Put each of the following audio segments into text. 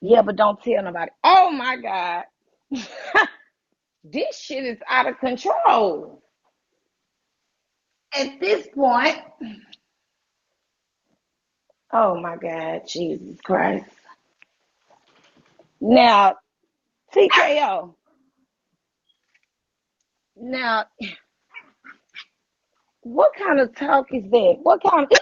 Yeah, but don't tell nobody. Oh my God. This shit is out of control. At this point, oh my God, Jesus Christ. Now, TKO. Now, what kind of talk is that? What kind of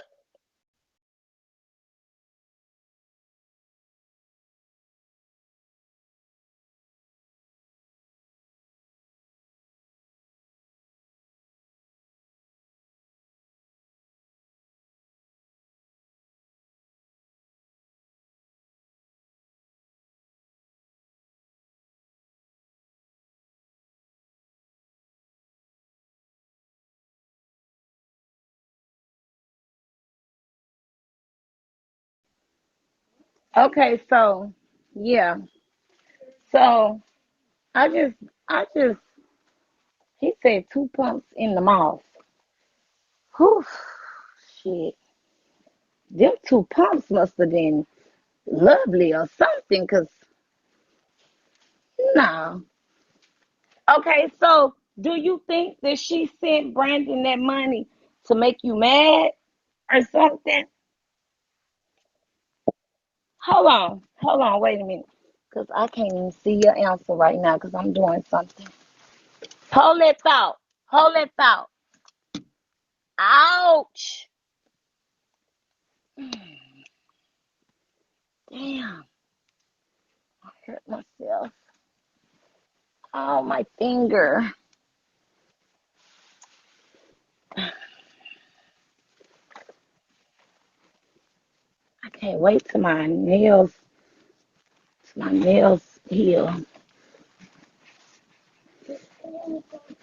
okay, so yeah. So I just he said two pumps in the mouth. Whew, shit. Them two pumps must have been lovely or something, cause no. Okay, so do you think that she sent Brandon that money to make you mad or something? Hold on, wait a minute. Cause I can't even see your answer right now because I'm doing something. Hold that thought. Hold that thought. Ouch. Damn, I hurt myself. Oh, my finger. I can't wait till my nails heal.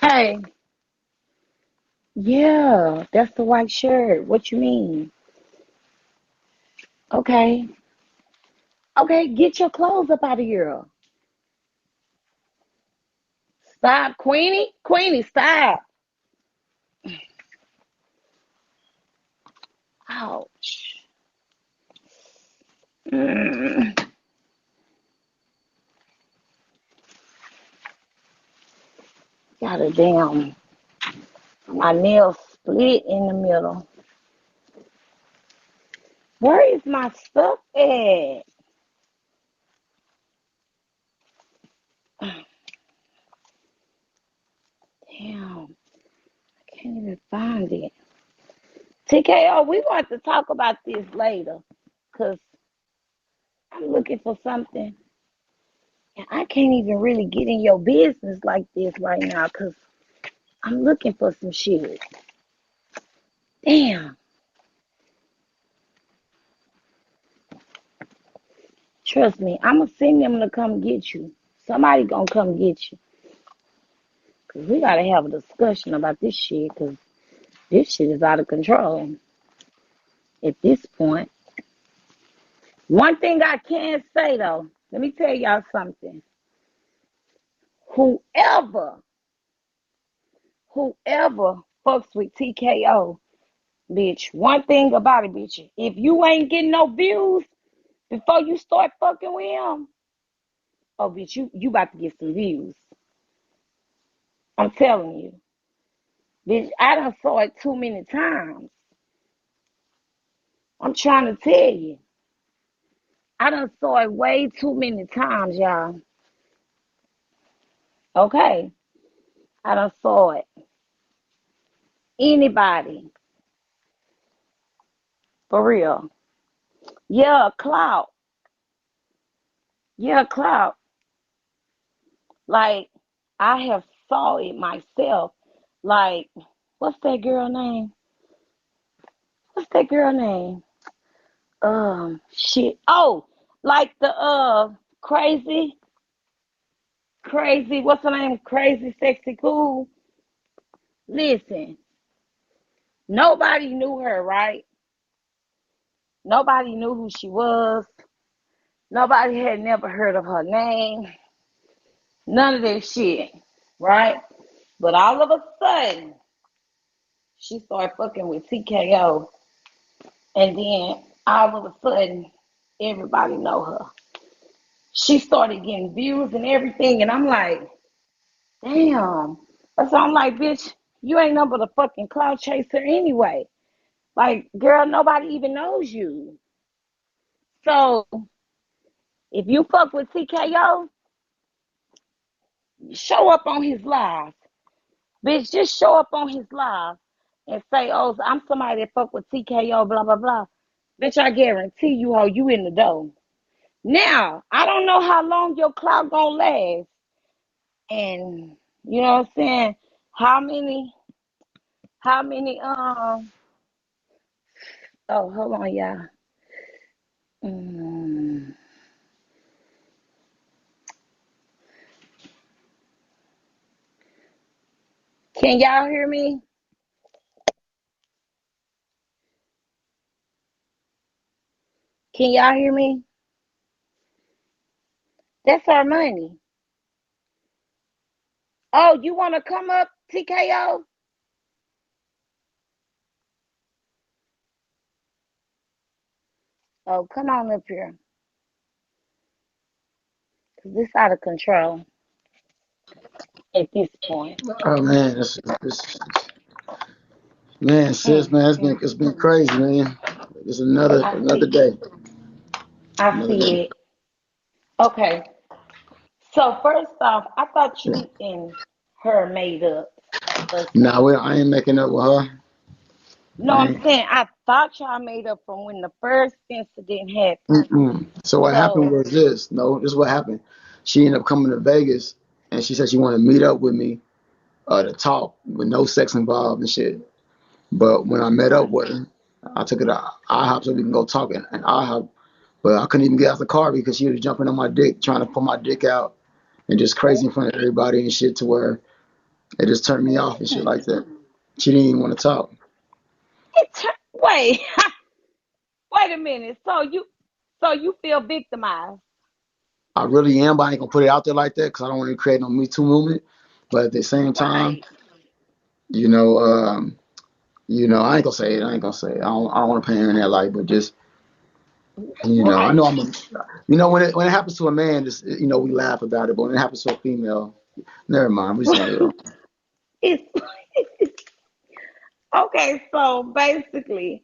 Hey, yeah, that's the white shirt. What you mean? Okay. Okay, get your clothes up out of here. Stop, Queenie. Queenie, stop. Ouch. Mm, got a damn. My nail split in the middle. Where is my stuff at? Damn, I can't even find it. TKO, we want to talk about this later because I'm looking for something and I can't even really get in your business like this right now because I'm looking for some shit. Damn, trust me, I'm gonna send them to come get you. Somebody gonna come get you because we gotta have a discussion about this shit because this shit is out of control at this point. One thing I can say though, let me tell y'all something. Whoever, whoever fucks with TKO, bitch, one thing about it, bitch, if you ain't getting no views before you start fucking with him, oh, bitch, you about to get some views. I'm telling you. Bitch, I done saw it too many times. I'm trying to tell you. I done saw it way too many times, y'all. Okay? I done saw it. Anybody. For real. Yeah, clout. Yeah, clout. Like, I have saw it myself. Like, what's that girl name? What's that girl name? Shit. Oh, like the crazy, crazy. What's her name? Crazy, sexy, cool. Listen, nobody knew her, right? Nobody knew who she was. Nobody had never heard of her name. None of that shit, right? But all of a sudden, she started fucking with TKO, and then all of a sudden, everybody know her. she started getting views and everything, and I'm like, damn. So I'm like, bitch, you ain't nothing but a fucking cloud chaser anyway. Like, girl, nobody even knows you. So if you fuck with TKO, show up on his live. Bitch, just show up on his live and say, oh, I'm somebody that fuck with TKO, blah, blah, blah. Bitch, I guarantee you, ho, you in the door. Now, I don't know how long your clout gonna last. And you know what I'm saying? How many, oh, hold on, y'all. Mm. Can y'all hear me? Can y'all hear me? That's our money. Oh, you want to come up, TKO? Oh, come on up here. Cause this out of control at this point. Oh man, man, sis, Mm, man, mm, it's been mm. crazy, man. It's I another see. day, I another day. see it. Okay. So first off, I thought Yeah. you and her made up or Nah, something. I ain't making up with her. No, I I'm ain't. saying I thought y'all made up from when the first incident happened. Mm-mm. So what happened So was this. No, this is what happened. She ended up coming to Vegas, and she said she wanted to meet up with me to talk with no sex involved and shit. But when I met up right. with her, I took her to IHOP so we can go talk and IHOP. But I couldn't even get out the car because she was jumping on my dick, trying to pull my dick out, and just crazy in front of everybody and shit to where it just turned me off and shit like that. She didn't even want to talk. Wait, wait a minute. So you feel victimized? I really am, but I ain't gonna put it out there like that because I don't want to create no Me Too movement. But at the same time, Right. you know, I ain't gonna say it. I ain't gonna say it. I don't want to paint her in that light, but just, I Right. know when it happens to a man, just, we laugh about it, but when it happens to a female, never mind. We just gonna leave it alone. It's okay. So basically,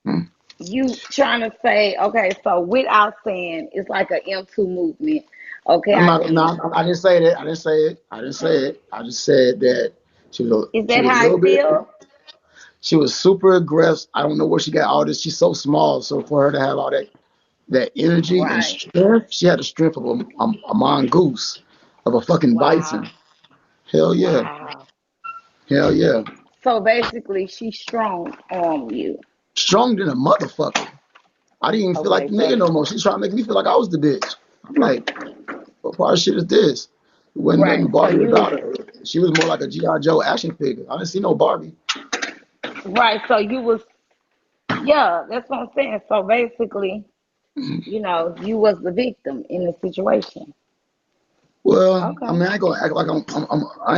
Hmm. you trying to say, okay, so without saying, it's like an M2 movement. Okay, I'm I not. get No, it. I didn't say that. I didn't say it. I didn't say it. I just said that Is she that was a how little I bit. feel? She was super aggressive. I don't know where she got all this. She's so small, so for her to have all that energy and Right. strength, she had the strength of a mongoose, of a fucking bison. Wow. Hell yeah, Wow. hell yeah. So basically, she's strong on you. Strong than a motherfucker. I didn't even feel like Okay, the nigga so no more. She's trying to make me feel like I was the bitch. I'm like, what part of shit is this? It wasn't right. nothing So Barbie you was about her. She was more like a GI Joe action figure. I didn't see no Barbie. right. So you was yeah. That's what I'm saying. So basically, you was the victim in the situation. Well, I Okay. mean, I ain't gonna act like I ain't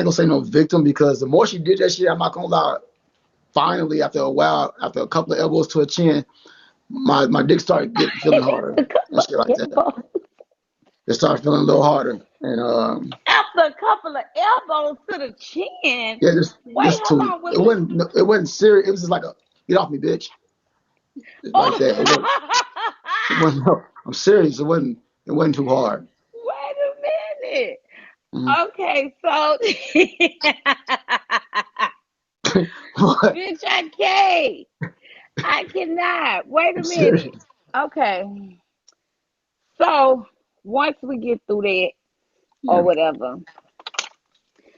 gonna say no victim because the more she did that shit, I'm not gonna lie. Finally, after a while, after a couple of elbows to a chin, my dick started feeling harder A couple and of shit like that. elbows. It started feeling a little harder, and After a couple of elbows to the chin. yeah, Wait, just hold two. on. Was It wasn't serious. It was just like a get off me, bitch, like that. It wasn't no, I'm serious. It wasn't too hard. Wait a minute. Mhm. Okay, so But bitch, I can't. I cannot. Wait a I'm minute. serious. Okay. So once we get through that or Yeah. whatever.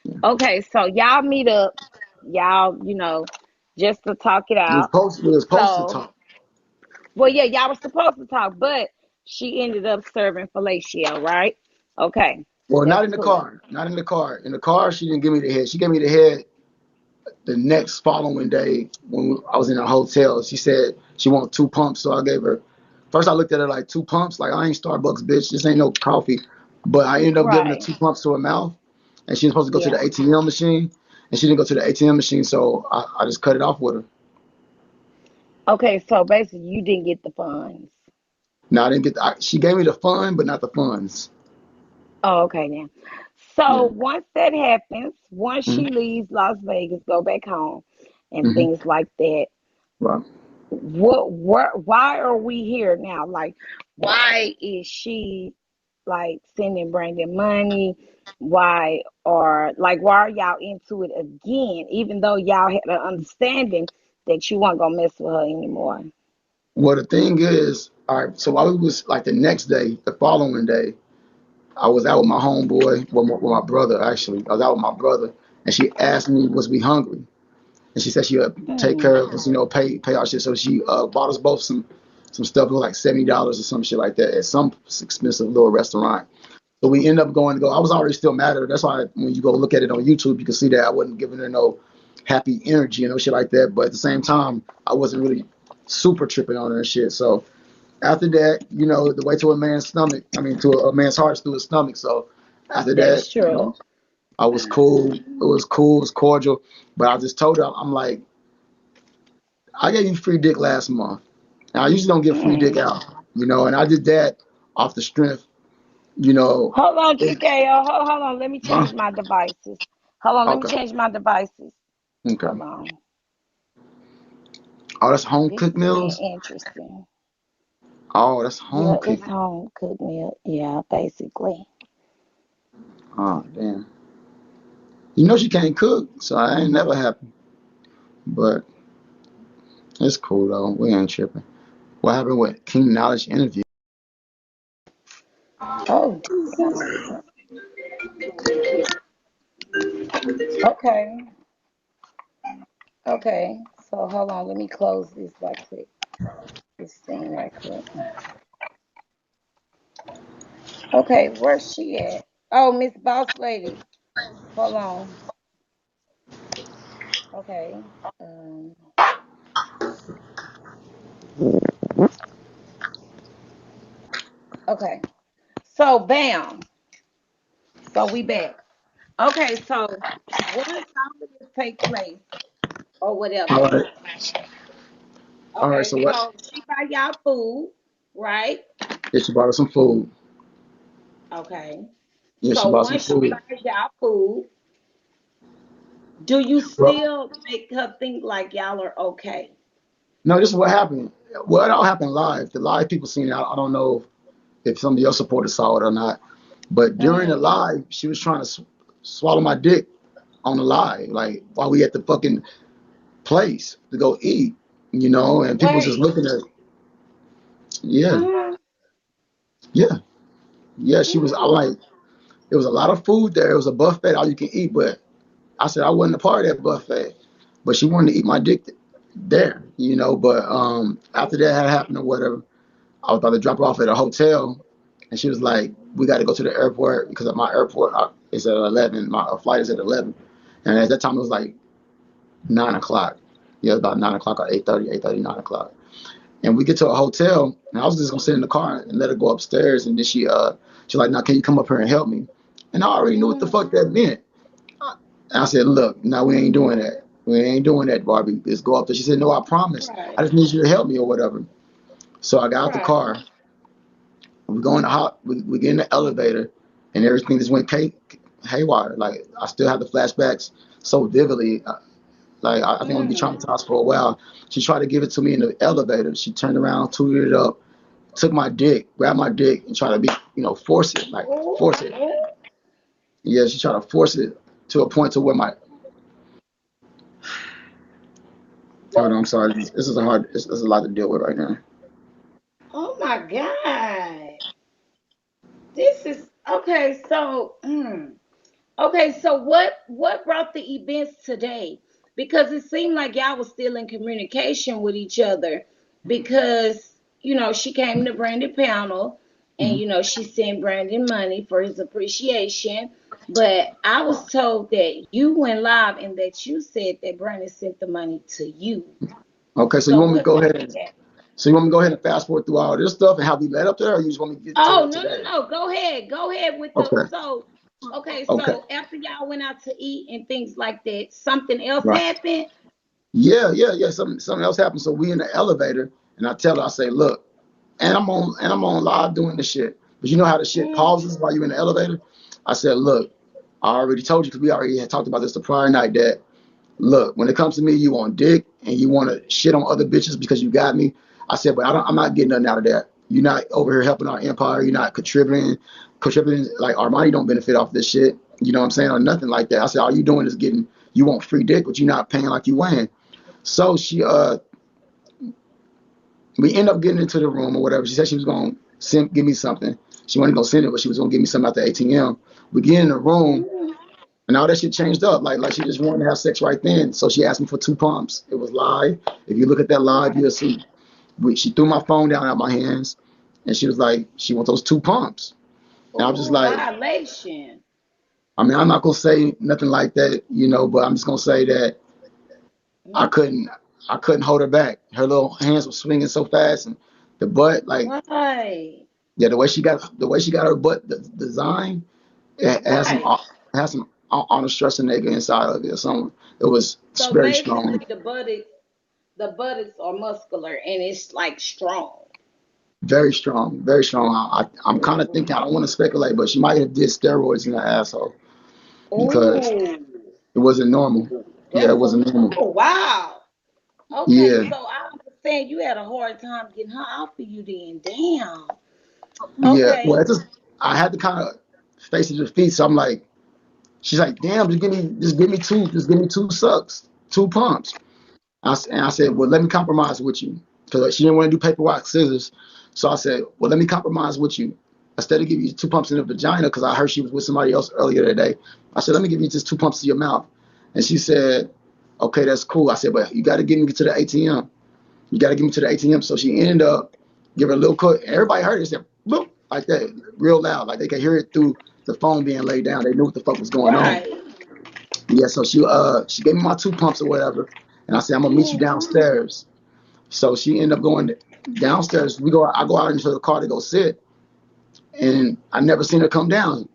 Yeah. Okay, so y'all meet up, y'all, just to talk it out. We was supposed to So, talk. well, yeah, y'all were supposed to talk, but she ended up serving fellatio, right? Okay, Well, not that's in the cool. car. Not in the car. In the car, she didn't give me the head. She gave me the head the next following day when I was in a hotel. She said she wanted two pumps, so I gave her. First, I looked at her like two pumps. Like I ain't Starbucks, bitch. This ain't no coffee. But I ended up giving her Right. two pumps to her mouth, and she was supposed to go to the Yeah. ATM machine, and she didn't go to the ATM machine, so I just cut it off with her. Okay, so basically, you didn't get the funds. No, I didn't get. She gave me the fun, but not the funds. Oh, okay then. So Yeah. once that happens, once Mm-hmm. she leaves Las Vegas, go back home, and Mm-hmm. things like that. Right. Why are we here now? Like, why is she like sending Brandon money? Why are y'all into it again? Even though y'all had an understanding that you weren't gonna mess with her anymore. Well, the thing is, all right. So while we was like the next day, the following day, I was out with my homeboy, with my brother actually. I was out with my brother, and she asked me, "Was we hungry?" And she said she would take Mm, care of us, pay our shit. So she bought us both some stuff. It was like $70 or some shit like that at some expensive little restaurant. So we end up going to go. I was already still mad at her. That's why when you go look at it on YouTube, you can see that I wasn't giving her no happy energy and no shit like that. But at the same time, I wasn't really super tripping on her and shit. So after that, the way to a man's stomach, I mean, to a man's heart is through his stomach. So after that, that's true. I was cool. It was cool. It was cordial. But I just told her, I'm like, I gave you free dick last month. And I usually don't give free dick Mm. out, and I did that off the strength, you know. Hold on, It, TKO. Hold on. Let me huh? change my devices. Hold on. Let me Okay. change my devices. Okay. Hold on. Oh, that's home This cooked is getting meals? interesting. Oh, that's home Yeah, it's cooked. home cooked meal. Yeah, basically. Oh, damn. You know she can't cook, so I ain't never happened. But it's cool though. We ain't tripping. What happened with King Knowledge interview? Oh, damn. Okay. Okay. So hold on. Let me close this right quick. This thing right quick. Okay, where's she at? Oh, Miss Boss Lady. Hold on. Okay. Um. Okay. So bam. So we back. Okay. So once all of this take place or All whatever. right. All right. Okay. So what? So she buy y'all food, right? Yeah, she bought us some food. Okay. Yeah, she So bought some once she food. buys y'all food, do you Well, still make her think like y'all are okay? no, this is what happened. Well, it all happened live. The live people seen it. I don't know if some of your supporters saw it or not. But during the Mm. live, she was trying to swallow my dick on the live, like while we at the fucking place to go eat, and people was just Wait. looking at, yeah, Uh-huh. yeah, yeah. She was, I Mm. like, there was a lot of food there. It was a buffet, all you can eat. But I said I wasn't a part of that buffet, but she wanted to eat my dick there, But after that had happened or whatever, I was about to drop her off at a hotel, and she was like, "We got to go to the airport because my airport is at 11. My flight is at 11." And at that time, it was like 9 o'clock. Yeah, about 9 o'clock or 8:30, 8:30, 9 o'clock. And we get to a hotel, and I was just gonna sit in the car and let her go upstairs. And then she's like, "Now, can you come up here and help me?" And I already knew what the Mm. fuck that meant. And I said, "Look, no, we ain't doing that. We ain't doing that, Barbie. Let's go up there." She said, "No, I promise. I Right. just need you to help me or whatever." So I got out the Right. car. We go in the we get in the elevator, and everything just went haywire. Like I still have the flashbacks so vividly. Like I think I'm gonna be Mm. traumatized for a while. She tried to give it to me in the elevator. She turned around, tooted it up, took my dick, grabbed my dick, and tried to force it, like Oh, force it. oh. Yeah, she tried to force it to a point to where my. Hold on, I'm sorry. This is this is a lot to deal with right now. Oh my God. This is okay. So, okay. So what brought the events today? Because it seemed like y'all was still in communication with each other. Because she came to Brandon panel, and Mhm. she sent Brandon money for his appreciation. But I was told that you went live and that you said that Brandon sent the money to you. Okay, so you So want me to what go made ahead and that? so you want me to go ahead and fast forward through all this stuff and how we led up there, or you just want me to get to Oh, it no, no, today? no. Go ahead. Go ahead with the Okay, so okay, okay, so after y'all went out to eat and things like that, something else right. happened? Yeah, yeah, yeah. Something else happened. So we in the elevator, and I tell her, I say, look. I'm on live doing this shit. But you know how the shit pauses while you're in the elevator? I said, look, I already told you because we already had talked about this the prior night that look, when it comes to me, you want dick and you want to shit on other bitches because you got me. I said, but I'm not getting nothing out of that. You're not over here helping our empire. You're not contributing. Like Armani don't benefit off this shit. You know what I'm saying? Or nothing like that. I said, all you doing is you want free dick, but you're not paying like you win. So we end up getting into the room or whatever. She said she was going to give me something. She wasn't going to send it, but she was going to give me something at the ATM. We get in the room. And all that shit changed up. Like she just wanted to have sex right then. So she asked me for 2 pumps. It was live. If you look at that live, you'll see. She threw my phone down out my hands, and she was like, she wants those 2 pumps. And I was just like, violation. I mean, I'm not gonna say nothing like that, but I'm just gonna say that I couldn't hold her back. Her little hands were swinging so fast, and the butt, like, Right. yeah, the way she got her butt design, it has some Arnold Schwarzenegger inside of it or something. It was So very strong. basically, the buttocks are muscular and it's like strong. Very strong, very strong. I'm kind of thinking, I don't want to speculate, but she might have did steroids in her asshole because Oh, it wasn't normal. Yeah, it that's wasn't normal. oh wow. Okay, Yeah, so I understand you had a hard time getting her off of you then. Damn. yeah. Well, Okay. I had to kind of face it to defeat. So I'm like, she's like, damn, just give me 2 sucks, 2 pumps. And I said, well, let me compromise with you because she didn't want to do paper, rock, scissors. So I said, well, let me compromise with you. Instead of giving you 2 pumps in the vagina, because I heard she was with somebody else earlier today, I said, let me give you just 2 pumps to your mouth. And she said, okay, that's cool. I said, but you got to get me to the ATM. You got to get me to the ATM. So she ended up giving a little cut. Everybody heard it. It said, boop, like that, real loud. Like they could hear it through the phone being laid down. They knew what the fuck was going on. Right. Yeah, so she gave me my 2 pumps or whatever. And I said, I'm going to meet you downstairs. So she ended up going downstairs. I go out into the car to go sit, and I never seen her come down.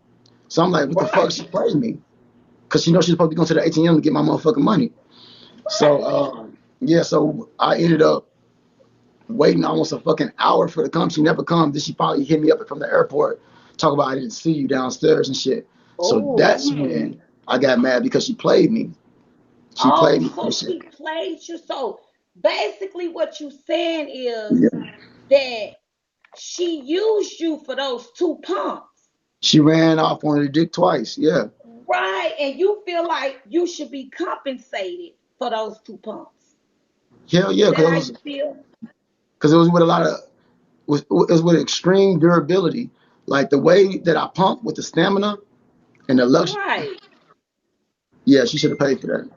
So I'm like, what the fuck? Right. She played me because she knows she's supposed to be going to the ATM to get my motherfucking money. So yeah, so I ended up waiting almost a fucking hour for her to come. She never come. Then she finally hit me up from the airport, talk about I didn't see you downstairs and shit. So that's Oh. when I got mad because she played me. She played Oh, me so for shit. she played you. So basically, what you saying is Yeah. that she used you for those 2 pumps. She ran off on the dick twice. Yeah. Right. And you feel like you should be compensated for those 2 pumps. Hell yeah, Is that how you feel? because it was with a lot of it was with extreme durability. Like the way that I pump with the stamina and the luxury. Right. Yeah, she should have paid for that.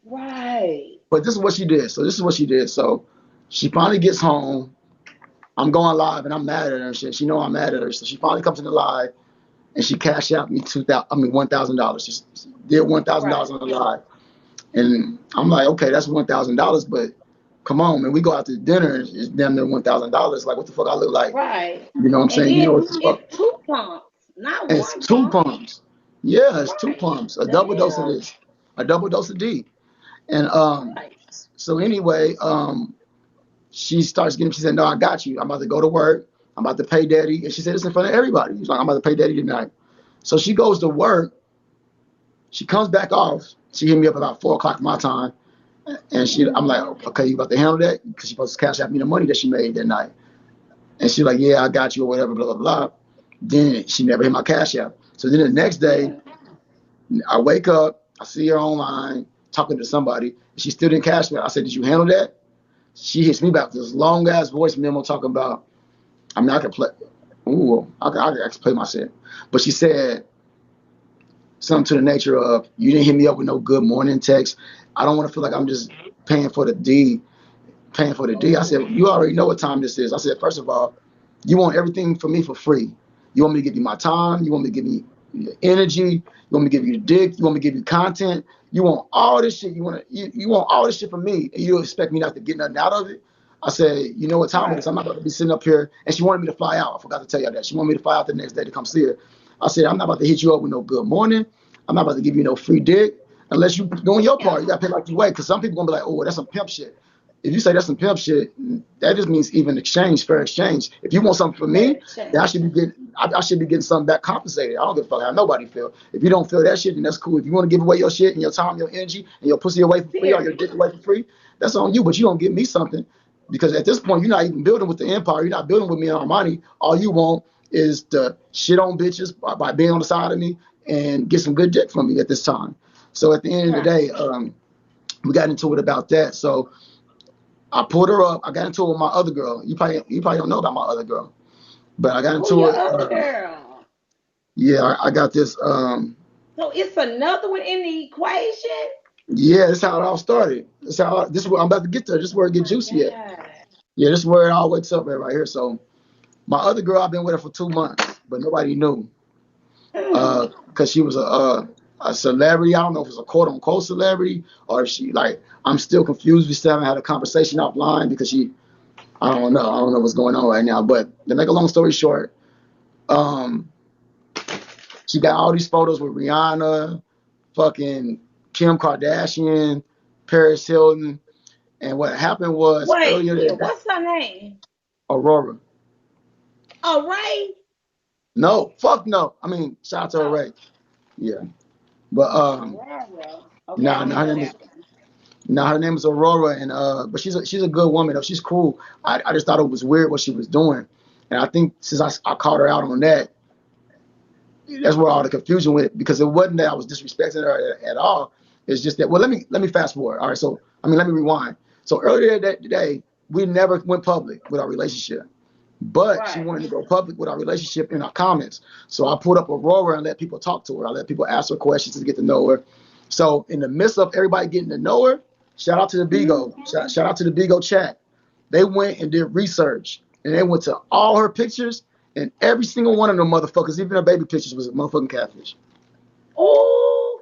Right. But this is what she did. So this is what she did. So she finally gets home. I'm going live and I'm mad at her and shit. She know I'm mad at her. So she finally comes in the live and she cashed out me $1,000. She did $1,000 Right. on the live. And I'm like, okay, that's $1,000, but come on, man, we go out to dinner and it's damn near $1,000. Like, what the fuck I look like? Right. You know what I'm And saying? You know then what the fuck? it's 2 pumps, not And it's one two pump. pumps. Yeah, it's two Right. pumps. A The double dose of hell? this, a double dose of D. And Right. so anyway, she starts getting. She said, "No, I got you. I'm about to go to work. I'm about to pay daddy." And she said this in front of everybody. She's like, "I'm about to pay daddy tonight." So she goes to work. She comes back off. She hit me up about 4 o'clock my time, and I'm like, "Okay, you about to handle that?" Because she supposed to cash out me the money that she made that night. And she's like, "Yeah, I got you," or whatever, blah blah blah. Then she never hit my cash out. So then the next day, I wake up, I see her online talking to somebody. She still didn't cash me. I said, "Did you handle that?" She hits me back with this long ass voice memo talking about. I mean, I can play. Ooh, I can play my shit. But she said something to the nature of, "You didn't hit me up with no good morning text. I don't want to feel like I'm just paying for the D, paying for the D." I said, Oh. "You already know what time this is." I said, "First of all, you want everything from me for free. You want me to give you my time. You want me to give you your energy. You want me to give you the dick. You want me to give you content. You want all this shit. You want all this shit from me, and you expect me not to get nothing out of it." I said, "You know what time it is? Right. I'm not about to be sitting up here." And she wanted me to fly out. I forgot to tell you that. She wanted me to fly out the next day to come see her. I said, "I'm not about to hit you up with no good morning. I'm not about to give you no free dick unless you doing your part. You got to pay like you weigh." Because some people gonna be like, "Oh, that's some pimp shit." if you say that's some pimp shit, that just means even exchange, fair exchange. If you want something from me, then I should be getting, I should be getting something back compensated. I don't give a fuck how nobody feel. If you don't feel that shit, then that's cool. If you want to give away your shit and your time, your energy, and your pussy away for free or your dick away for free, that's on you. But you don't give me something because at this point, you're not even building with the empire. You're not building with me and Armani. All you want is to shit on bitches by being on the side of me and get some good dick from me at this time. So at the end of the day, we got into it about that. So I pulled her up. I got into it with my other girl. You probably don't know about my other girl, but I got into it. Other girl. Yeah, I got this. So it's another one in the equation. Yeah, that's how it all started. This is where I'm about to get to. This is where it gets juicy at. Yeah, this is where it all wakes up at right here. So my other girl, I've been with her for 2 months, but nobody knew because she was a celebrity. I don't know if it's a quote unquote celebrity or if she like. I'm still confused. We still haven't had a conversation offline because she. I don't know. I don't know what's going on right now. But to make a long story short, she got all these photos with Rihanna, fucking Kim Kardashian, Paris Hilton, and what happened was earlier that what's her name? Aurora. Oh, Ray? No, fuck no. I mean, shout out to her Ray. Yeah, but her name is Aurora, and but she's a good woman. Though she's cool. I just thought it was weird what she was doing, and I think since I called her out on that, that's where all the confusion went because it wasn't that I was disrespecting her at all. It's just that. Well, let me fast forward. All right, so I mean, let me rewind. So earlier that day, we never went public with our relationship, but she wanted to go public with our relationship in our comments. So I pulled up Aurora and let people talk to her. I let people ask her questions to get to know her. So in the midst of everybody getting to know her, shout out to the Bigo. Shout out to the Bigo chat. They went and did research, and they went to all her pictures. And every single one of them motherfuckers, even her baby pictures, was a motherfucking catfish. Oh,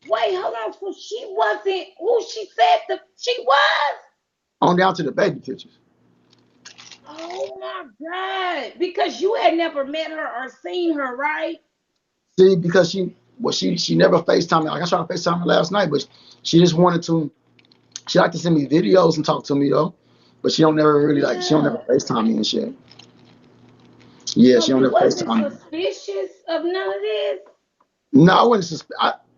wait, hold on. So she wasn't who she said she was? On down to the baby pictures. Oh my God. Because you had never met her or seen her, right? See, because she never FaceTimed me. Like I tried to FaceTime her last night, but she just wanted to. She liked to send me videos and talk to me though, but she don't never really like. She don't never FaceTime me and shit. Yeah, so she don't ever FaceTime me. Suspicious of none of this? No, I wouldn't.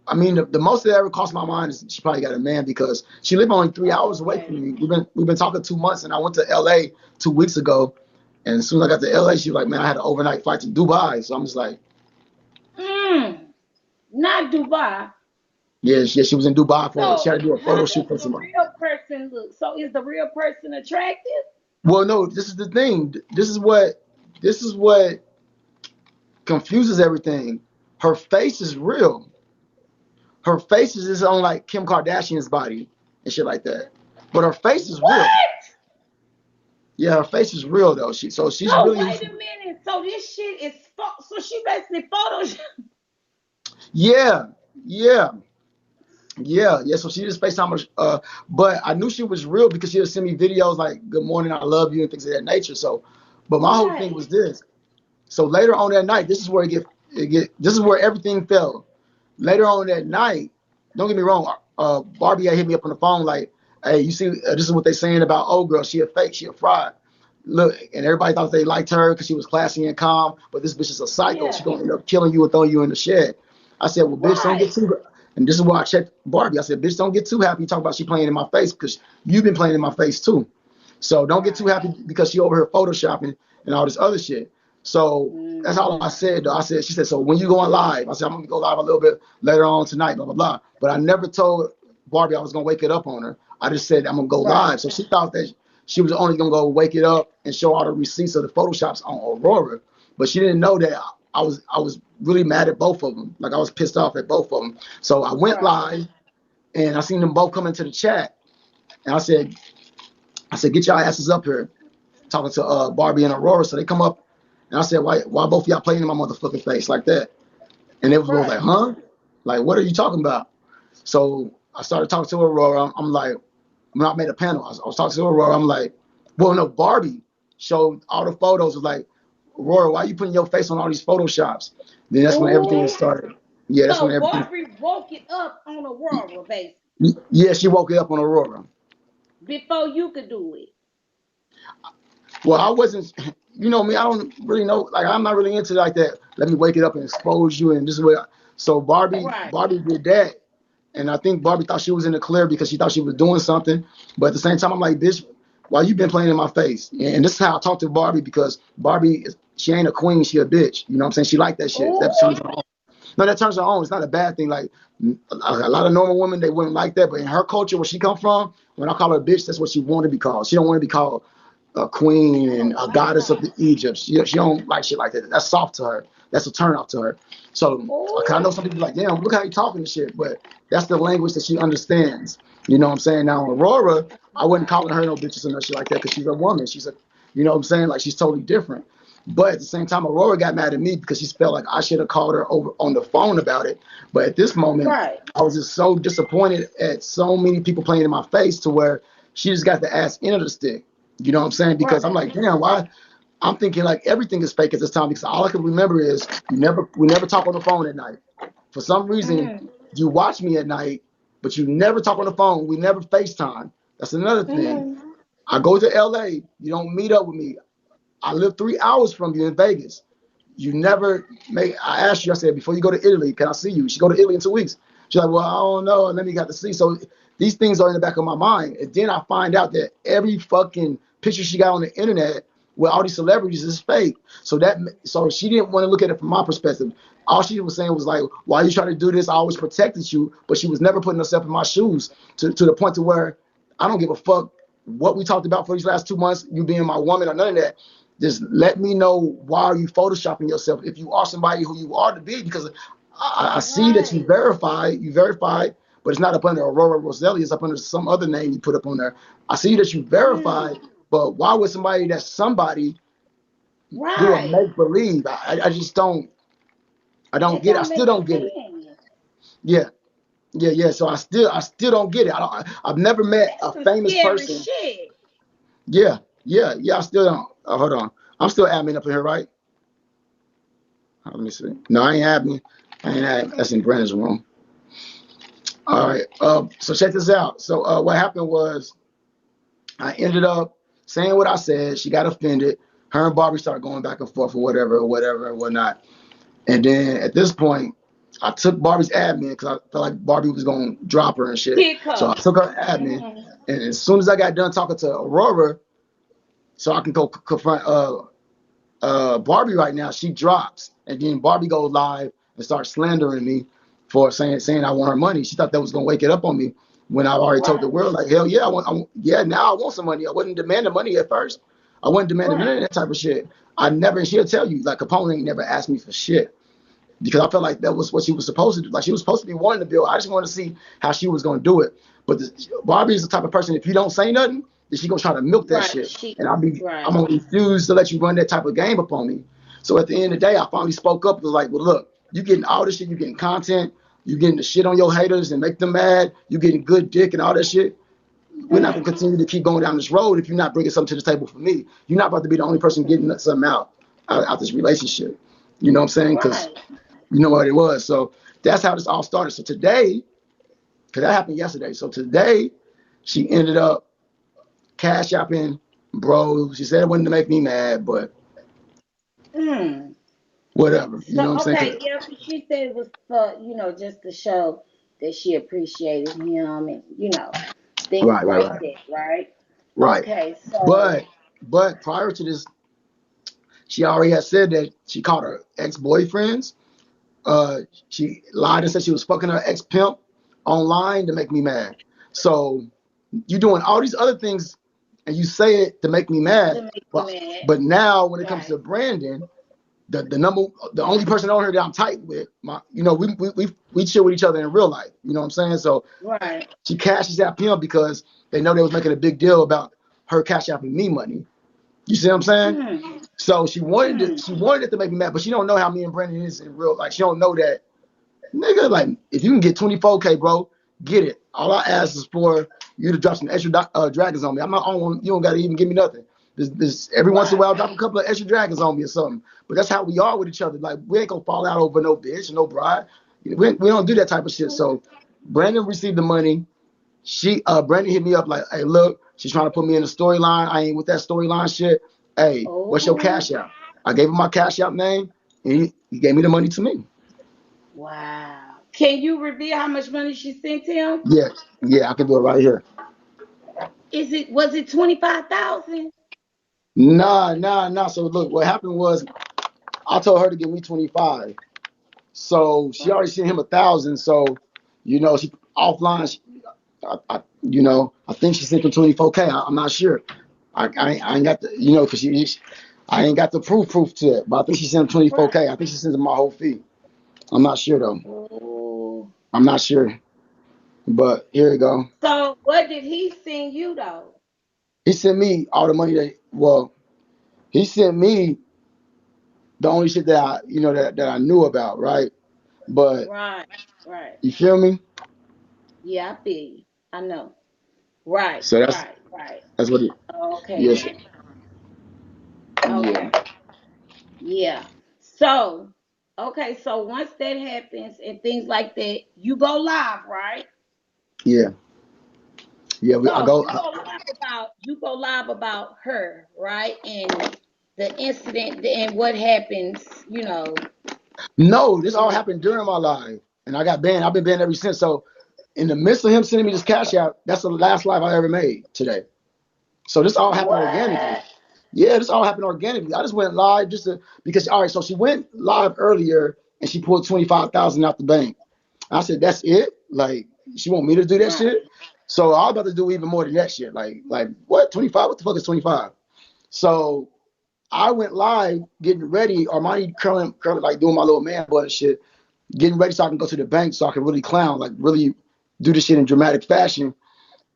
I mean, the most that ever crossed my mind is she probably got a man because she lived only 3 hours away from me. We've been talking 2 months, and I went to LA 2 weeks ago, and as soon as I got to LA, she was like, "Man, I had an overnight flight to Dubai," so I'm just like, not Dubai. Yeah, she was in Dubai for. She had to do a photo shoot for somebody. Real person look. So is the real person attractive? Well, no, this is the thing. This is what confuses everything. Her face is real. Her face is just on like Kim Kardashian's body and shit like that. But her face is real. Yeah, her face is real though. She's really. Wait a minute. So this shit is so she basically photoshopped. Yeah. So she just FaceTime her. But I knew she was real because she would send me videos like "Good morning, I love you" and things of that nature. So, but my whole thing was this. So later on that night, this is where this is where everything fell. Later on that night, don't get me wrong, Barbie hit me up on the phone like, "Hey, you see, this is what they saying about old girl. She a fake, she a fraud. Look," and everybody thought they liked her because she was classy and calm, but this bitch is a psycho. Yeah. She gonna end up killing you and throwing you in the shed. I said, "Well, bitch, don't get too." And this is why I checked Barbie. I said, "Bitch, don't get too happy. You talk about she playing in my face because you've been playing in my face too. So don't get too happy because she over here photoshopping and all this other shit." So that's all I said, though. She said, "So when you going live?" I said, "I'm going to go live a little bit later on tonight, blah, blah, blah." But I never told Barbie I was going to wake it up on her. I just said, "I'm going to go live." So she thought that she was only going to go wake it up and show all the receipts of the Photoshops on Aurora. But she didn't know that I was really mad at both of them. Like I was pissed off at both of them. So I went live and I seen them both come into the chat. And I said, "Get y'all asses up here," talking to Barbie and Aurora. So they come up. And I said, why both of y'all playing in my motherfucking face like that? And they was both like, huh? Like, what are you talking about? So I started talking to Aurora. I'm like, when I made a panel, I was talking to Aurora. I'm like, well, no, Barbie showed all the photos. Was like, Aurora, why are you putting your face on all these Photoshops? Then that's when everything started. Yeah, that's when everything. Barbie woke it up on Aurora, basically. Yeah, she woke it up on Aurora. before you could do it. Well, I wasn't, you know me, I don't really know, like, I'm not really into like that. Let me wake it up and expose you, and this is what. So Right. Barbie did that, and I think Barbie thought she was in the clear because she thought she was doing something. But at the same time, I'm like, bitch, why you been playing in my face? And this is how I talk to Barbie because she ain't a queen, she a bitch. You know what I'm saying? She like that shit. That turns her Oh, on. No, that turns her on. It's not a bad thing. Like a lot of normal women, they wouldn't like that. But in her culture, where she come from, when I call her a bitch, that's what she want to be called. She don't want to be called a queen and oh a goddess of wow. the Egypt. She don't like shit like that. That's soft to her. That's a turn off to her. So I know Oh, some people like, damn, look how you talking and shit, but that's the language that she understands. You know what I'm saying? Now Aurora, I wouldn't call her no bitches and no shit like that because she's a woman. She's a, you know what I'm saying? Like she's totally different. But at the same time, Aurora got mad at me because she felt like I should have called her over on the phone about it. But at this moment, right. I was just so disappointed at so many people playing in my face to where she just got the ass end of the stick. You know what I'm saying? Because I'm Right. like, damn, why? I'm thinking like everything is fake at this time because all I can remember is we never talk on the phone at night. For some reason, Mm, you watch me at night, but you never talk on the phone. We never FaceTime. That's another thing. mm, I go to LA, you don't meet up with me. I live 3 hours from you in Vegas. You never make. I asked you. I said before you go to Italy, can I see you? She go to Italy in 2 weeks. She's like, well, I don't know. Let me got to see. So these things are in the back of my mind. And then I find out that every fucking picture she got on the internet with all these celebrities is fake. So she didn't want to look at it from my perspective. All she was saying was like, why are you trying to do this? I always protected you, but she was never putting herself in my shoes to the point to where I don't give a fuck what we talked about for these last 2 months, you being my woman or none of that. Just let me know why are you photoshopping yourself if you are somebody who you are to be, because I see that right. you verified, but it's not up under Aurora Roselli, it's up under some other name you put up on there. I see that you verified, Mm, but why would somebody do a right. make believe? I just don't, I don't That get it. I don't still make don't get it. sense. Yeah, yeah. So I still don't get it. I've never met That's a some famous scary person. shit. Yeah, yeah. I still don't. Hold on. I'm still admin up in here, right? Let me see. No, I ain't admin. I ain't admin. That's in Brandon's room. All right. So check this out. So what happened was I ended up saying what I said. She got offended. Her and Barbie started going back and forth or whatever, and whatnot. And then at this point, I took Barbie's admin because I felt like Barbie was going to drop her and shit. Kick So I her. took her admin. Hmm. And as soon as I got done talking to Aurora, so I can go confront Barbie right now, she drops. And then Barbie goes live and starts slandering me for saying I want her money. She thought that was going to wake it up on me when I already told the Right. world, like, hell yeah, yeah, now I want some money. I wasn't demanding money at first. I wasn't demanding none of Right. that type of shit. I never, and she'll tell you, like, Capone ain't never asked me for shit because I felt like that was what she was supposed to do. Like she was supposed to be wanting to build. I just wanted to see how she was going to do it. But Barbie is the type of person, if you don't say nothing, then she gonna try to milk that Right. shit, She. and I'm Right. gonna refuse to let you run that type of game upon me. So at the end of the day, I finally spoke up. Was like, well, look, you getting all this shit, you getting content, you getting the shit on your haters and make them mad, you getting good dick and all that shit. We're not gonna Mm, continue to keep going down this road if you're not bringing something to the table for me. You're not about to be the only person getting something out this relationship. You know what I'm saying? Because right. you know what it was. So that's how this all started. So today, because that happened yesterday. So today, she ended up cash apping bro. She said it wasn't to make me mad, but Mm. whatever. You know what I'm So saying? okay, yeah, she said it was for just to show that she appreciated him and things Right, like right, that, right? right. Okay, so But prior to this, she already had said that she caught her ex boyfriends. Uh, she lied and said she was fucking her ex pimp online to make me mad. So you doing all these other things, and you say it to make me to mad. make you But mad, now when it comes right? to Brandon, the only person on here that I'm tight with, we chill with each other in real life. You know what I'm saying? So Right. she cashes out him because they know they was making a big deal about her cash apping me money. You see what I'm saying? Hmm. So Hmm. she wanted it to make me mad, but she don't know how me and Brandon is in real. Like she don't know that nigga. Like if you can get 24K, bro, get it. All I ask is for you to drop some extra dragons on me. I'm not on one. You don't got to even give me nothing. This every once in a Right. while, drop a couple of extra dragons on me or something. But that's how we are with each other. Like we ain't gonna fall out over no bitch, no bride. We don't do that type of shit. So Brandon received the money. Brandon hit me up like, hey, look, she's trying to put me in the storyline. I ain't with that storyline shit. Hey, what's your Oh, cash out? I gave him my cash out name, and he gave me the money to me. wow. Can you reveal how much money she sent him? Yeah, yeah, I can do it right here. Was it 25,000? Nah. So look, what happened was I told her to give me 25. So she already sent him 1,000. So, she offline. I think she sent him 24K. I'm not sure. I ain't got the, because I ain't got the proof to it. But I think she sent him Right. 24K. I think she sent him my whole fee. I'm not sure though. Oh. I'm not sure. But here you go. So what did he send you though? He sent me all the money he sent me the only shit that that I knew about, right? But Right. Right. you feel me? Yeah, I feel you. I know. Right. So Right. that's what it. Okay Yes. then. Yeah. Okay. Yeah. So, okay, so once that happens and things like that, you go live, right? Yeah. Yeah. I So go. you go live about her, right? And the incident and what happens, No, this in all the happened during my life, and I got banned. I've been banned ever since. So, in the midst of him sending me this cash out, that's the last live I ever made today. So this all happened organically. what? Yeah, this all happened organically. I just went live because all right. So she went live earlier and she pulled 25,000 out the bank. I said, that's it. Like she want me to do that Right. shit. So I was about to do even more than that shit. Like what? 25? What the fuck is 25? So I went live getting ready. Armani currently like doing my little man bun shit, getting ready so I can go to the bank so I can really clown, like really do this shit in dramatic fashion.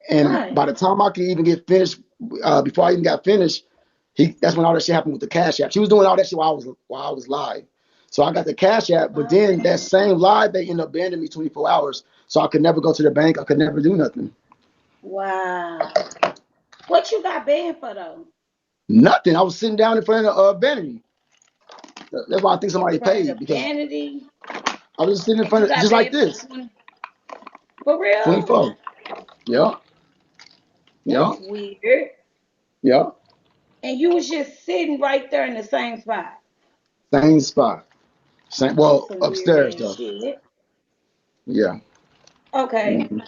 And Right. by the time I could even get finished, before I even got finished, that's when all that shit happened with the cash app. She was doing all that shit while I was live. So I got the cash app, but then that Okay. same live they ended up banning me 24 hours. So I could never go to the bank. I could never do nothing. Wow. What you got banned for though? Nothing. I was sitting down in front of Vanity. That's why I think In somebody front of paid the because vanity? I was sitting in front You of got just like banned for this. 20? For real? 24. Yeah. Yeah. That's weird. Yeah. And you was just sitting right there in the same spot. Same spot. Same. That's Well, some weird upstairs ass though. shit. Yeah. Okay. Mhm.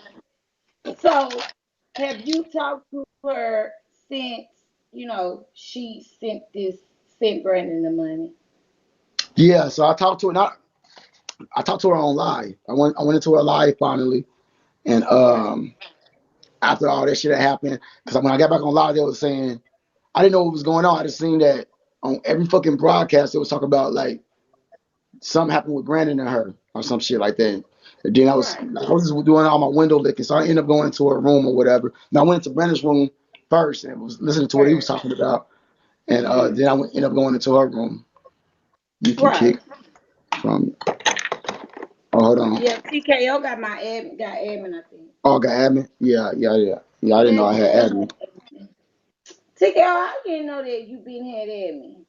So have you talked to her since, she sent Brandon the money? Yeah. So I talked to her. I talked to her on live. I went into her live finally, and Right. after all that shit had happened, because when I got back on live, they were saying I didn't know what was going on. I just seen that on every fucking broadcast they was talking about like something happened with Brandon and her or some shit like that. And then Right. I was just doing all my window licking, so I ended up going into her room or whatever. And I went to Brandon's room first and was listening to what he was First. talking about, and Mm-hmm. then ended up going into her room. You can Right. kick from. Oh, hold on. Yeah, TKO got admin, I think. Oh, got admin. Yeah. I didn't know Yeah, I had TKO admin. got admin. TKO, how you didn't know that you been had admin?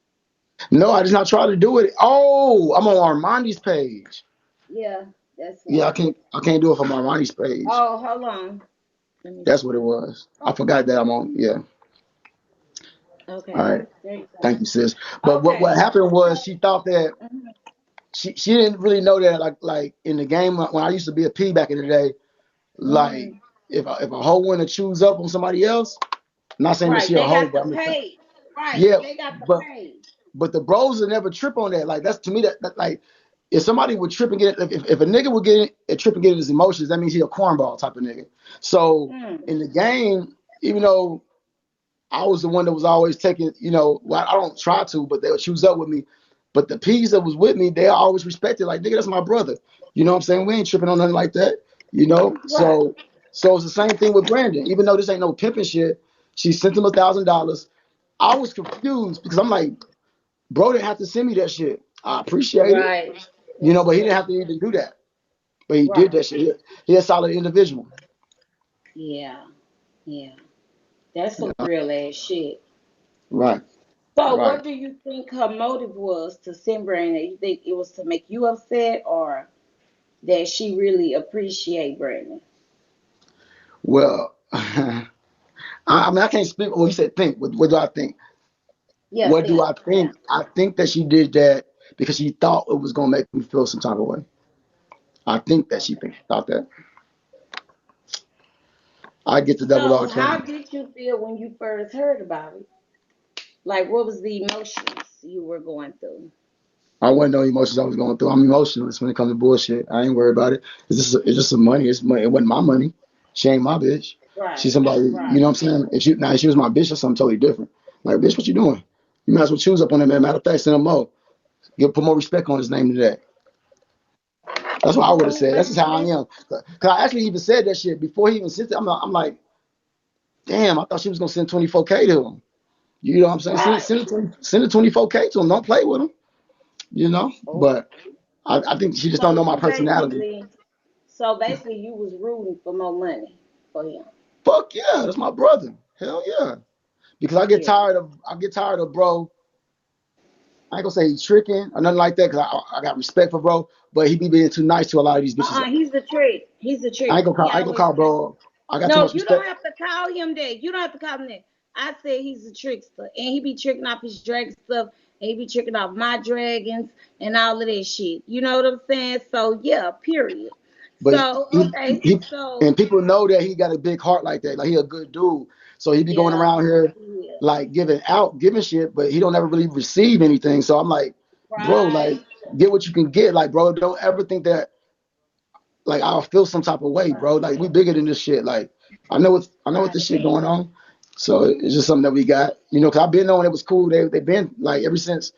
No, I did not try to do it. Oh, I'm on Armandi's page. Yeah, that's Yeah, why. I can't do it from Armandi's page. Oh, hold on. Let me That's what it see. was. I forgot that I'm on. Yeah. All Okay, right. there you go. Thank you, sis. But what Okay. happened was she thought that Mhm. she didn't really know that like in the game when I used to be a P back in the day, like Mhm. if a hoe wanted to choose up on somebody else, I'm not saying that Right, she a they hoe, got but the I'm just saying, page. Right, yeah, they got the but page. the bros will never trip on that. Like that's to me that like if somebody would trip and get it, if a nigga would get it, a trip and get his emotions, that means he a cornball type of nigga. So Mm. in the game, even though I was the one that was always taking, well, I don't try to, but they would choose up with me. But the P's that was with me, they always respected. Like, nigga, that's my brother. You know what I'm saying? We ain't tripping on nothing like that. You know? Right. So it's the same thing with Brandon. Even though this ain't no pimping shit, she sent him $1,000. I was confused because I'm like, bro didn't have to send me that shit. I appreciate it. Right. That's But he didn't true. have to even do that. But he did Right. that shit. He a solid individual. Yeah. Yeah. That's some Yeah. real ass shit. Right. So, Right. what do you think her motive was to send Brandon? You think it was to make you upset, or that she really appreciate Brandon? Well, I mean, I can't speak. Well, you said think. What do I think? Yeah, What do think. I think? I think that she did that because she thought it was gonna make me feel some type of way. I think that Okay. thought that. I get the devil all So, the how time. did you feel when you first heard about it? Like, what was the emotions you were going through? I wasn't no emotions I was going through. I'm emotionless when it comes to bullshit. I ain't worried about it. It's just some money. It's money. It wasn't my money. She ain't my bitch. She's Right, somebody. You right. know what I'm saying? If she was my bitch, that's something totally different. Like, bitch, what you doing? You might as well choose up on that man. Matter of fact, send him more. Put more respect on his name than that. That's what I would have True, said. That's makes just how I sense. am. Cause I actually even said that shit before he even sent it. I'm like, damn, I thought she was gonna send 24K to him. You know what I'm saying? Right. Send the 24K to him. Don't play with him. You know. Oh, But I think she just don't so know my you personality. basically, so basically, you was rooting for more money for him. Fuck yeah, that's my brother. Hell yeah. Because Period. I get tired of bro. I ain't gonna say he's tricking or nothing like that because I got respect for bro, but he be being too nice to a lot of these bitches. He's a trick. He's a I ain't trick. gonna He call always. bro. I got too No, much you don't respect. have to call him that. You don't have to call him that. I said he's a trickster, and he be tricking off his dragon stuff, and he be tricking off my dragons and all of that shit. You know what I'm saying? So yeah, period. But So okay, he so and people know that he got a big heart like that. Like he a good dude. So he be going yeah, around here yeah, like giving shit, but he don't ever really receive anything. So I'm like, bro, like right, get what you can get. Like, bro, don't ever think that like I'll feel some type of way, bro. right, Like we bigger than this shit. Like I know what right. this shit going on. So it's just something that we got, you know. Cause I've been knowing it was cool. They been like ever since.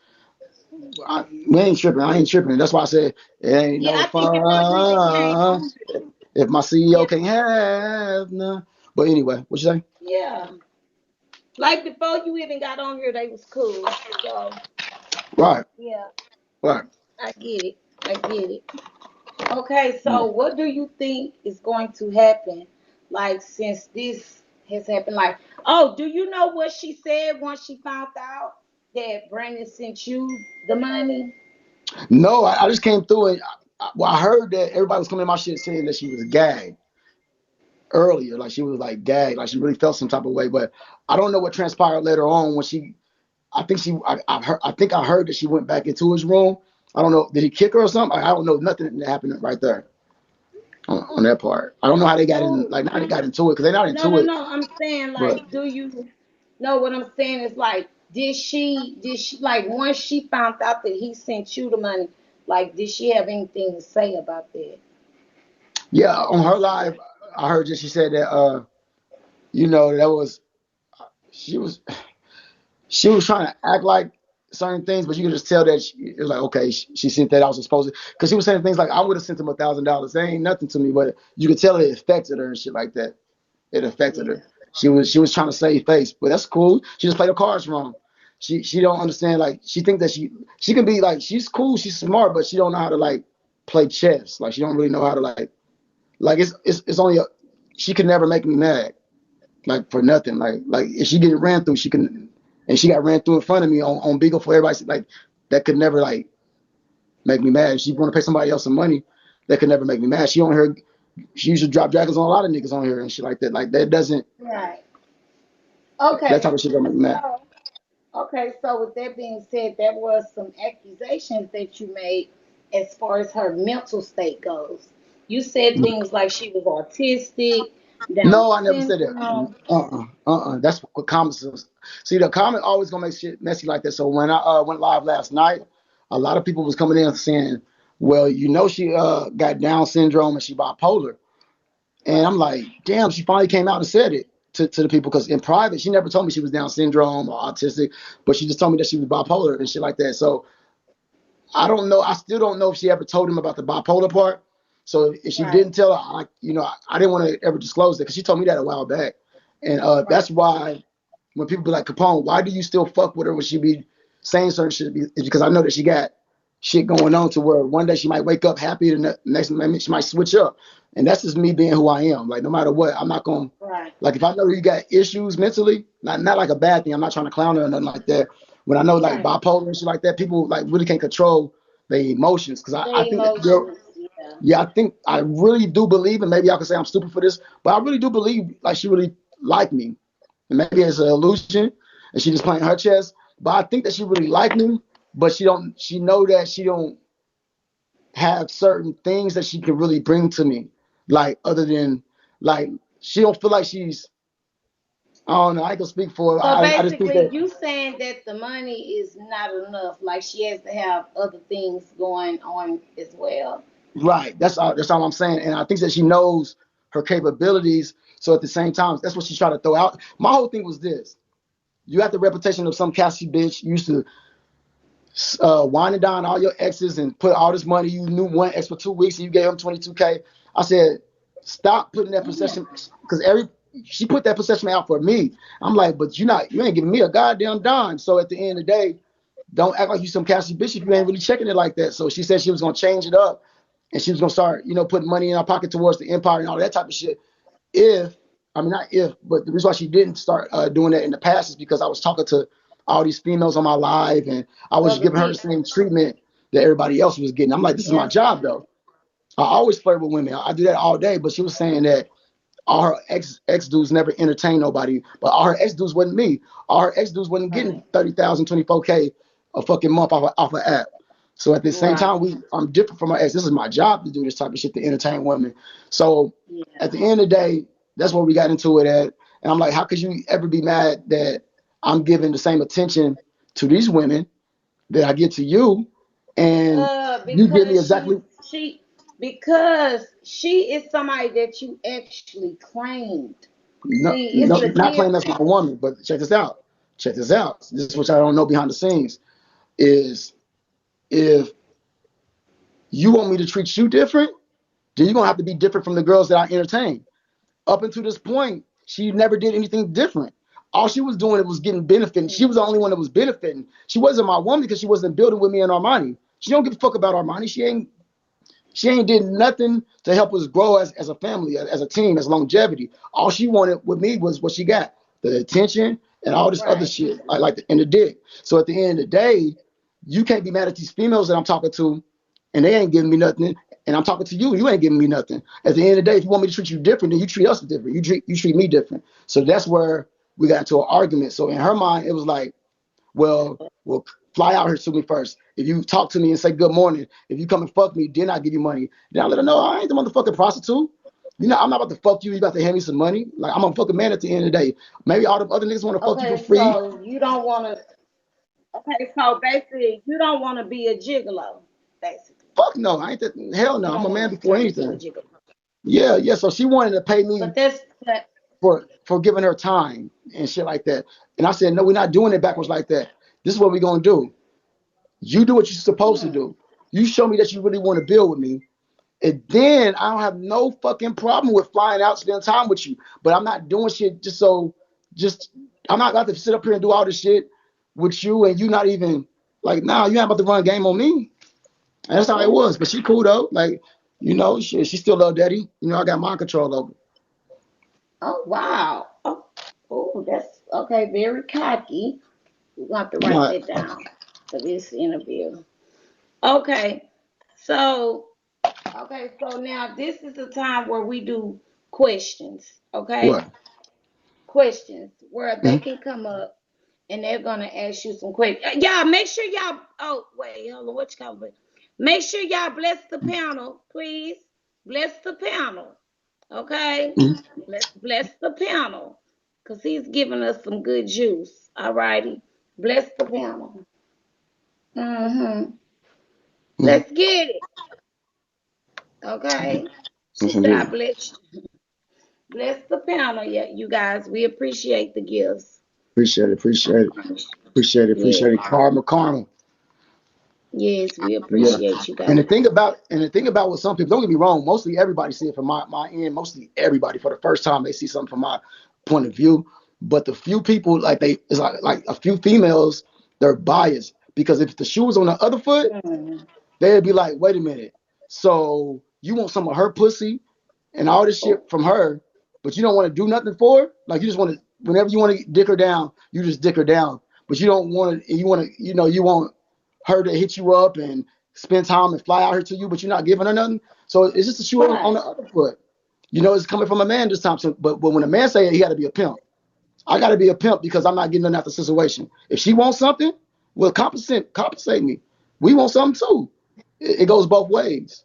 We ain't tripping. I ain't tripping. That's why I said it ain't Yeah, no I think it probably even came fun on to you. if my CEO Yeah, can't have none. But anyway, what you say? yeah. Like before you even got on here, they was cool. So Right, yeah, right. I get it. I get it. Okay, so what do you think is going to happen? Like, since this has happened, like, oh, do you know what she said once she found out that Brandon sent you the money? No, I just came through and well, I heard that everybody was coming in my shit saying that she was gagged earlier. Like she was like gagged, like she really felt some type of way. But I don't know what transpired later on when she. I think I heard that she went back into his room. I don't know. Did he kick her or something? I don't know. Nothing that happened right there on that part. I don't know how they got in. No, Like now they got into it because they're not no, into no, it. no. I'm saying, But like, do you know what I'm saying? Is like, like, once she found out that he sent you the money, like, did she have anything to say about that? yeah, on her live, I heard that she said that. You know, that was she was she was trying to act like certain things, but you could just tell that it was like, okay, she sent that. I was supposed to, because she was saying things like, I would have sent him $1,000. That ain't nothing to me, but you could tell it affected her and shit like that. It affected Yeah, her. She was trying to save face, but that's cool. She just played the cards wrong. She don't understand. Like she think that she can be like she's cool, she's smart, but she don't know how to like play chess. Like she don't really know how to like it's only a she could never make me mad like for nothing. Like if she get ran through, she can, and she got ran through in front of me on Beagle for everybody. Like that could never like make me mad. If she want to pay somebody else some money, that could never make me mad. She on her, she used to drop dragons on a lot of niggas on here and shit like that. Like that doesn't right. that type Okay, of shit don't make me mad. so okay, so with that being said, there was some accusations that you made as far as her mental state goes. You said things like she was autistic, Down No, I never said that. syndrome. That's what comments. See, the comment always gonna make shit messy like that. So when I went live last night, a lot of people was coming in saying, "Well, you know, she got Down syndrome and she bipolar." And I'm Right, like, damn, she finally came out and said it to the people because in private, she never told me she was Down syndrome or autistic, but she just told me that she was bipolar and shit like that. So I don't know. I still don't know if she ever told him about the bipolar part. So if she right, didn't tell her, I didn't want to ever disclose that because she told me that a while back. And right, that's why when people be like, Capone, why do you still fuck with her when she be saying certain shit? It's because I know that she got shit going on to where one day she might wake up happy, the next moment she might switch up. And that's just me being who I am. Like no matter what, I'm not gonna right, like if I know you got issues mentally, not like a bad thing. I'm not trying to clown her or nothing like that. When I know like right. bipolar and shit like that, people like really can't control their emotions. Cause I The think that girl, emotions. Yeah, I really do believe, and maybe y'all can say I'm stupid for this, but I really do believe like she really liked me. And maybe it's an illusion and she just playing her chess. But I think that she really liked me, but she know that she don't have certain things that she can really bring to me. Like other than like she don't feel like she's I don't know, I can speak for her. So I just think basically, that you saying that the money is not enough. Like she has to have other things going on as well. right. That's all I'm saying. And I think that she knows her capabilities. So at the same time, that's what she's trying to throw out. My whole thing was this. You have the reputation of some Cassie bitch. You used to wine and dine all your exes and put all this money. You knew one ex for 2 weeks and you gave him 22K. I said, stop putting that Yeah. perception because she put that perception out for me. I'm like, but you ain't giving me a goddamn dime. So at the end of the day, don't act like you some Cassie bitch if you ain't really checking it like that. So she said she was gonna change it up and she was gonna start, putting money in our pocket towards the empire and all that type of shit. If I mean not if, but the reason why she didn't start doing that in the past is because I was talking to all these females on my live and I was Other giving her the people. same treatment that everybody else was getting. I'm like, this is my Yeah. job though. I always flirt with women. I do that all day. But she was saying that all her ex dudes never entertained nobody, but all her ex dudes wasn't me. All her ex dudes wasn't getting Right. 30,000, 24K a fucking month off an app. So at the same Right. time, I'm different from my ex. This is my job to do this type of shit to entertain women. So at Yeah. the end of the day, that's where we got into it at. And I'm like, how could you ever be mad that I'm giving the same attention to these women that I give to you, and you give me Because exactly because she is somebody that you actually claimed. no, See, it's no, a not claim that's my difference. woman, but check this out. Check this out. This is what I don't know behind the scenes is if you want me to treat you different, then you're gonna have to be different from the girls that I entertain. Up until this point, she never did anything different. All she was doing was getting benefiting. She was the only one that was benefiting. She wasn't my woman because she wasn't building with me and Armani. She don't give a fuck about Armani. She ain't did nothing to help us grow as a family, as a team, as longevity. All she wanted with me was what she got, the attention and all this other Right. shit, and the dick. So at the end of the day, you can't be mad at these females that I'm talking to, and they ain't giving me nothing. And I'm talking to you, and you ain't giving me nothing. At the end of the day, if you want me to treat you different, then you treat us different. You treat me different. So that's where we got into an argument. So in her mind, it was like, well, fly out here to me first. If you talk to me and say good morning, if you come and fuck me, then I give you money. Then I let her know I ain't the motherfucking prostitute. I'm not about to fuck you. You about to hand me some money. Like I'm a fucking man at the end of the day. Maybe all the other niggas want to fuck you for Okay, free. so you don't want to. Okay, so basically, you don't want to be a gigolo. Basically, Fuck no, I ain't that. Hell no, you I'm don't a want man to before turn into a anything. gigolo. Yeah, yeah. So she wanted to pay me But that. for giving her time and shit like that. And I said, no, we're not doing it backwards Right. like that. This is what we're gonna do. You do what you're supposed to Hmm. do. You show me that you really want to build with me. And then I don't have no fucking problem with flying out, spending time with you. But I'm not doing shit just I'm not about to sit up here and do all this shit with you and you not even like, nah, you ain't about to run a game on me. And that's how it Okay. was. But she cool though. Like, she still love daddy. I got mind control over. Oh wow. Oh, oh, that's okay. Very cocky. We're gonna have to write Nah, that down for this interview. Okay. So so now this is the time where we do questions. Okay. what? Questions where they Mhm. can come up and they're gonna ask you some questions. Y'all make sure y'all. Oh wait, hold on. What you call it? Make sure y'all bless the panel, please. Bless the panel. Okay. Mhm. Let's bless the panel because he's giving us some good juice. All righty. Bless the panel. Mm-hmm. Mhm. Let's get it. Okay. She Yes, said, I indeed. bless you. Bless the panel, yeah, you guys. We appreciate the gifts. Appreciate it. Appreciate it. Appreciate it. Yeah. Appreciate it. Karma, karma. Yes, we Yeah. appreciate you And the guys. thing about with some people, don't get me wrong, mostly everybody see it from my end. Mostly everybody for the first time they see something from my point of view. But the few people it's like a few females, they're biased because if the shoe was on the other foot, Mm. they'd be like, wait a minute. So you want some of her pussy and all this Oh, shit from her, but you don't want to do nothing for her? Like you just want to whenever you want to dick her down, you just dick her down. But you don't want to you want to you want her to hit you up and spend time and fly out here to you, but you're not giving her nothing. So it's just a shoe on the other foot. You know, it's coming from a man this time. So, but when a man say it, he got to be a pimp. I got to be a pimp because I'm not getting nothing out the situation. If she wants something, well, compensate me. We want something too. It goes both ways.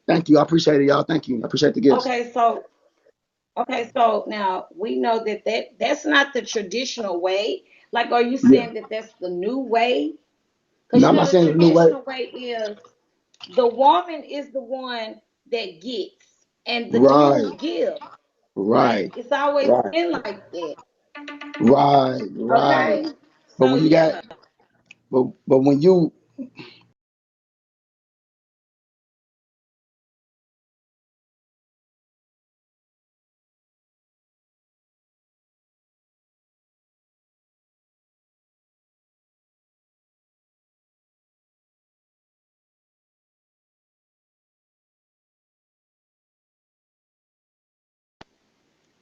Thank you. I appreciate it, y'all. Thank you. I appreciate the gifts. Okay, so now we know that's not the traditional way. Like, are you Yeah. saying that that's the new way? Because No, you I'm know not the saying it's a new way. traditional way is the woman is the one that gets, and the Right. dude gives. Right? Right. It's always Right. been like that. Right. Right. Okay. But So when you got, yeah. but when you,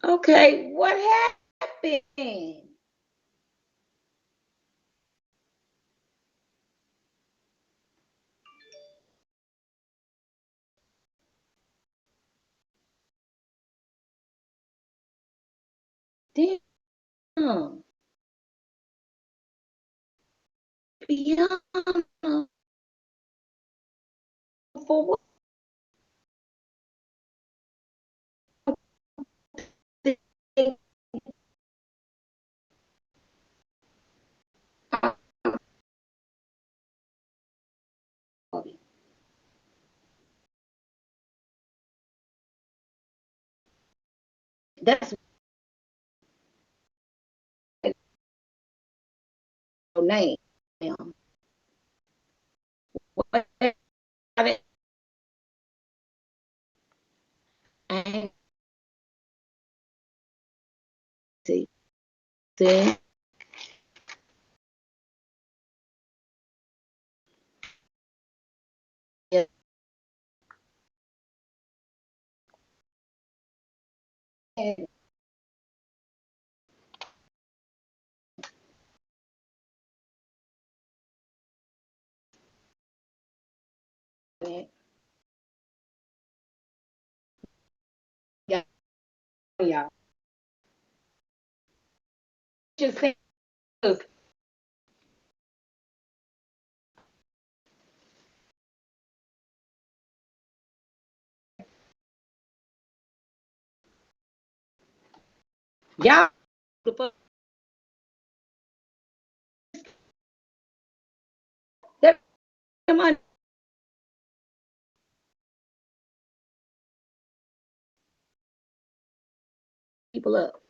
Okay. What happened? Damn. Beyond for what? That's your name. What? I ain't see. See? Yeah. Yeah. Yeah. Just saying, 'cause y'all put that money people up.